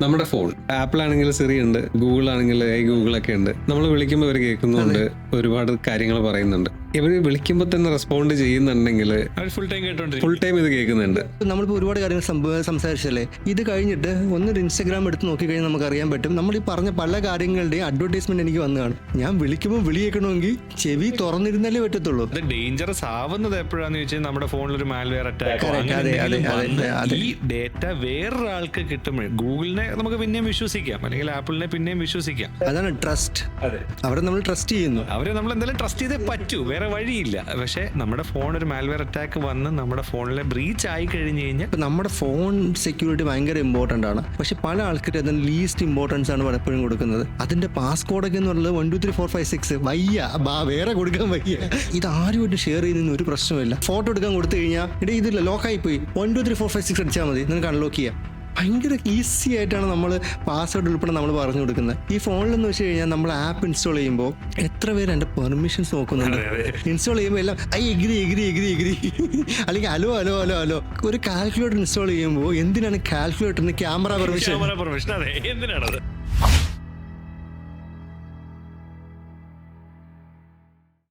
നമ്മുടെ phone apple ആണെങ്കിൽ Siri ഉണ്ട്, ഗൂഗിൾ ആണെങ്കിൽ ഗൂഗിളൊക്കെ ഉണ്ട്. നമ്മൾ വിളിക്കുമ്പോൾ ഇവർ കേൾക്കുന്നുണ്ട്, ഒരുപാട് കാര്യങ്ങൾ പറയുന്നുണ്ട്. ഇവർ വിളിക്കുമ്പോൾ തന്നെ റെസ്പോണ്ട് ചെയ്യുന്നുണ്ടെങ്കിൽ ഫുൾ ടൈം ഇത് കേൾക്കുന്നുണ്ട്. നമ്മളിപ്പോൾ ഒരുപാട് കാര്യങ്ങൾ സംസാരിച്ചല്ലേ, ഇത് കഴിഞ്ഞിട്ട് ഒന്നൊരു ഇൻസ്റ്റാഗ്രാം എടുത്ത് നോക്കിക്കഴിഞ്ഞാൽ നമുക്ക് അറിയാൻ പറ്റും. നമ്മൾ ഈ പറഞ്ഞ പല കാര്യങ്ങളുടെയും അഡ്വർടൈസ്മെന്റ് എനിക്ക് വന്നു കാണും. ഞാൻ വിളിക്കുമ്പോൾ വിളി കേൾക്കണമെങ്കിൽ ചെവി തുറന്നിരുന്നാലേ പറ്റത്തുള്ളൂ. അത് ഡേഞ്ചറസ് ആവുന്നത് എപ്പോഴാന്ന് ചോദിച്ചാൽ നമ്മുടെ ഫോണിൽ ഒരു മാൽവെയർ അറ്റാക്ക് ഈ ഡേറ്റ വേറൊരാൾക്ക് കിട്ടുമ്പോൾ ഗൂഗിളിനെ നമുക്ക് പിന്നെയും വിശ്വസിക്കാം, അല്ലെങ്കിൽ ആപ്പിളിനെ പിന്നെയും വിശ്വസിക്കാം. അതാണ് ട്രസ്റ്റ്. അവിടെ നമ്മൾ ട്രസ്റ്റ് ചെയ്യുന്നു, അവരെ നമ്മൾ എന്തായാലും ട്രസ്റ്റ് ചെയ്തേ പറ്റൂ, വേറെ വഴിയില്ല. പക്ഷെ നമ്മുടെ ഫോൺ ഒരു മാൽവെയർ അറ്റാക്ക് വന്ന് നമ്മുടെ ഫോണിലെ ബ്രീച്ച് ആയി കഴിഞ്ഞു കഴിഞ്ഞാൽ നമ്മുടെ ഫോൺ സെക്യൂരിറ്റി ഭയങ്കര ഇമ്പോർട്ടൻ്റ് ആണ്. പക്ഷെ പല ആൾക്കാരും അതിന് ലീസ്റ്റ് ഇമ്പോർട്ടൻസ് ആണ് പലപ്പോഴും കൊടുക്കുന്നത്. അതിന്റെ പാസ്കോഡൊക്കെ എന്ന് പറയുന്നത് 1 2 3 4 5 6 വയ്യ, വേറെ കൊടുക്കാൻ വയ്യ. ഇത് ആരുമായിട്ട് ഷെയർ ചെയ്യുന്ന ഒരു പ്രശ്നമില്ല. ഫോട്ടോ എടുക്കാൻ കൊടുത്തു കഴിഞ്ഞാൽ ഇതില്ല, ലോക്കായി പോയി, 1 2 3 4 5 6 അടിച്ചാൽ മതി, നിങ്ങൾക്ക് അൺലോക്ക് ചെയ്യാം. ഭയങ്കര ഈസി ആയിട്ടാണ് നമ്മൾ പാസ്വേഡ് ഉൾപ്പെടെ നമ്മൾ പറഞ്ഞു കൊടുക്കുന്നത്. ഈ ഫോണിലെന്ന് വെച്ച് കഴിഞ്ഞാൽ നമ്മൾ ആപ്പ് ഇൻസ്റ്റാൾ ചെയ്യുമ്പോൾ എത്ര പേര് എൻ്റെ പെർമിഷൻസ് നോക്കുന്നുണ്ട്. ഇൻസ്റ്റാൾ ചെയ്യുമ്പോൾ എല്ലാം എഗ്രി അല്ലെങ്കിൽ ഹലോ. ഒരു കാൽക്കുലേറ്റർ ഇൻസ്റ്റാൾ ചെയ്യുമ്പോൾ എന്തിനാണ് കാൽക്കുലേറ്ററിന് ക്യാമറ പെർമിഷൻ?